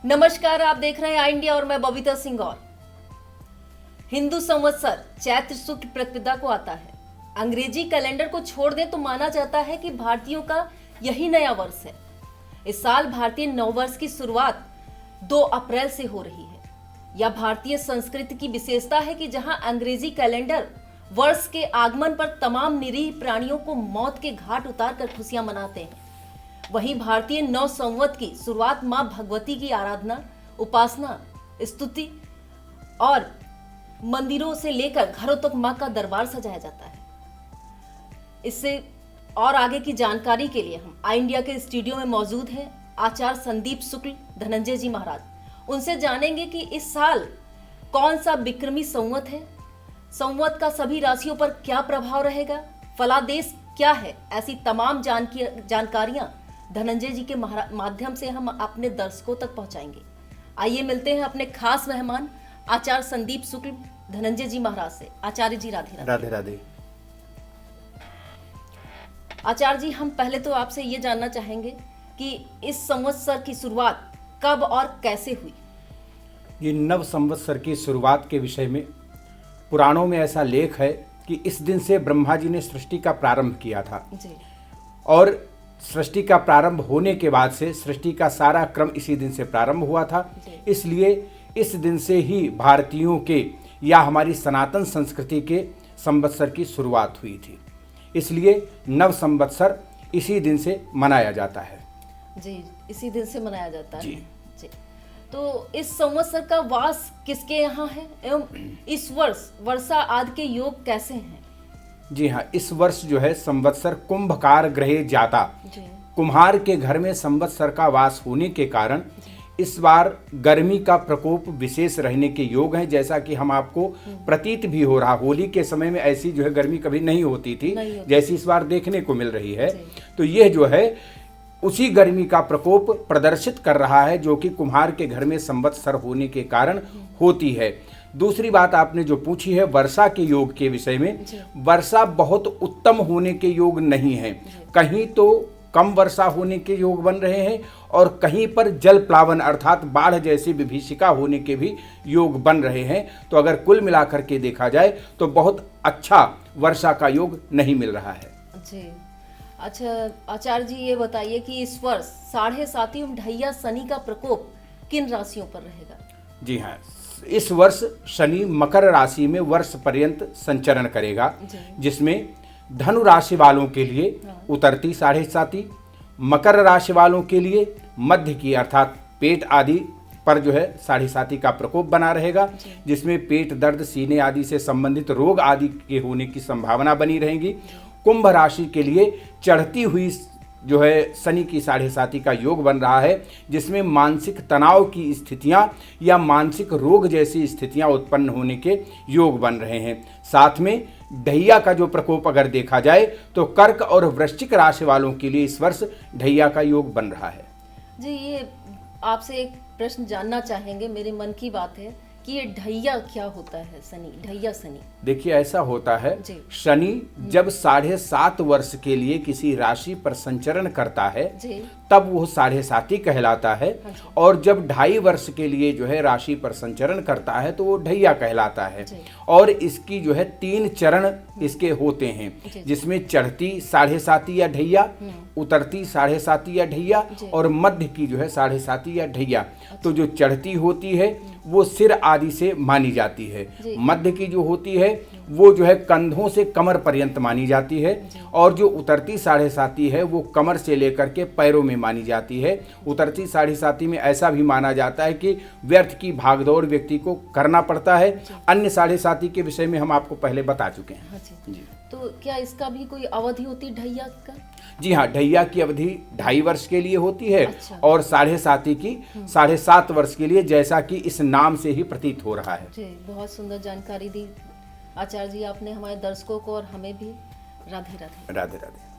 नमस्कार, आप देख रहे हैं आई इंडिया और मैं बबीता सिंह। और हिंदू संवत्सर चैत्र शुक्ल प्रतिपदा को आता है। अंग्रेजी कैलेंडर को छोड़ दें तो माना जाता है कि भारतीयों का यही नया वर्ष है। इस साल भारतीय नववर्ष की शुरुआत 2 अप्रैल से हो रही है। यह भारतीय संस्कृति की विशेषता है कि जहां अंग्रेजी कैलेंडर वर्ष के आगमन पर तमाम निरीह प्राणियों को मौत के घाट उतारकर खुशियां मनाते हैं, वहीं भारतीय नव संवत की शुरुआत मां भगवती की आराधना, उपासना, स्तुति और मंदिरों से लेकर घरों तक मां का दरबार सजाया जाता है। इससे और आगे की जानकारी के लिए हम आई इंडिया के स्टूडियो में मौजूद हैं आचार्य संदीप शुक्ल धनंजय जी महाराज। उनसे जानेंगे कि इस साल कौन सा विक्रमी संवत है, संवत का सभी राशियों पर क्या प्रभाव रहेगा, फलादेश क्या है। ऐसी तमाम जानकारियां धनंजय जी के माध्यम से हम अपने दर्शकों तक पहुंचाएंगे। आइए मिलते हैं अपने खास मेहमान आचार्य संदीप शुक्ल धनंजय जी महाराज से। आचार्य जी राधे राधे। राधे राधे। आचार्य जी, हम पहले तो आपसे ये जानना चाहेंगे कि इस संवत्सर की शुरुआत कब और कैसे हुई। ये नव संवत्सर की शुरुआत के विषय में पुराणों में ऐसा लेख है कि इस दिन से ब्रह्मा जी ने सृष्टि का प्रारंभ किया था जी। और सृष्टि का प्रारंभ होने के बाद से सृष्टि का सारा क्रम इसी दिन से प्रारंभ हुआ था। इसलिए इस दिन से ही भारतीयों के या हमारी सनातन संस्कृति के संवत्सर की शुरुआत हुई थी। इसलिए नव संवत्सर इसी दिन से मनाया जाता है। जी, इसी दिन से मनाया जाता है जी। जी। तो इस संवत्सर का वास किसके यहाँ है एवं इस वर्ष वर्षा आदि के योग कैसे हैं? जी हाँ, इस वर्ष जो है संवत्सर कुंभकार ग्रहे जाता, जी। कुम्हार के घर में संवत्सर का वास होने के कारण इस बार गर्मी का प्रकोप विशेष रहने के योग हैं। जैसा कि हम आपको प्रतीत भी हो रहा, होली के समय में ऐसी जो है गर्मी कभी नहीं होती थी जैसी इस बार देखने को मिल रही है। तो यह जो है उसी गर्मी का प्रकोप प्रदर्शित कर रहा है जो कि कुम्हार के घर में संवत्सर होने के कारण होती है। दूसरी बात आपने जो पूछी है वर्षा के योग के विषय में, वर्षा बहुत उत्तम होने के योग नहीं है। कहीं तो कम वर्षा होने के योग बन रहे हैं और कहीं पर जल प्लावन अर्थात बाढ़ जैसी विभीषिका होने के भी योग बन रहे हैं। तो अगर कुल मिलाकर के देखा जाए तो बहुत अच्छा वर्षा का योग नहीं मिल रहा है। जी। अच्छा आचार्य जी, ये बताइए कि इस वर्ष 7.5 ढैया शनि का प्रकोप किन राशियों पर रहेगा? जी हाँ, इस वर्ष शनि मकर राशि में वर्ष पर्यंत संचरण करेगा, जिसमें धनु राशि वालों के लिए उतरती 7.5, मकर राशि वालों के लिए मध्य की अर्थात पेट आदि पर जो है 7.5 का प्रकोप बना रहेगा, जिसमें पेट दर्द, सीने आदि से संबंधित रोग आदि के होने की संभावना बनी रहेगी। कुंभ राशि के लिए चढ़ती हुई जो है शनि की 7.5 का योग बन रहा है, जिसमें मानसिक तनाव की स्थितियां या मानसिक रोग जैसी स्थितियां उत्पन्न होने के योग बन रहे हैं। साथ में ढैया का जो प्रकोप अगर देखा जाए तो कर्क और वृश्चिक राशि वालों के लिए इस वर्ष ढैया का योग बन रहा है। जी, ये आपसे एक प्रश्न जानना चाहेंगे, मेरे मन की बात है कि ये ढैया क्या होता है? शनि, ढैया शनि। देखिए ऐसा होता है, शनि जब 7.5 वर्ष के लिए किसी राशि पर संचरण करता है तब वो 7.5 कहलाता है, और जब 2.5 वर्ष के लिए जो है राशि पर संचरण करता है तो वो ढैया कहलाता है। और इसकी जो है 3 चरण इसके होते हैं, जिसमें चढ़ती 7.5 या ढैया, उतरती 7.5 या ढैया और मध्य की जो है 7.5 या ढैया। तो जो चढ़ती होती है वो सिर आदि से मानी जाती है, मध्य की जो होती है वो जो है कंधों से कमर पर्यंत मानी जाती है, और जो उतरती 7.5 है वो कमर से लेकर के पैरों में मानी जाती है। उतरती 7.5 में ऐसा भी माना जाता है कि व्यर्थ की भागदौड़ व्यक्ति को करना पड़ता है। अन्य 7.5 के विषय में हम आपको पहले बता चुके हैं। जी। तो क्या इसका भी कोई अवधि होती ढैया का? जी हाँ, ढैया की अवधि 2.5 वर्ष के लिए होती है। और 7.5 की 7.5 वर्ष के लिए, जैसा कि इस नाम से ही प्रतीत हो रहा है। जी, बहुत सुंदर जानकारी दी आचार्य जी आपने हमारे दर्शकों को और हमें भी। राधे राधे। राधे राधे।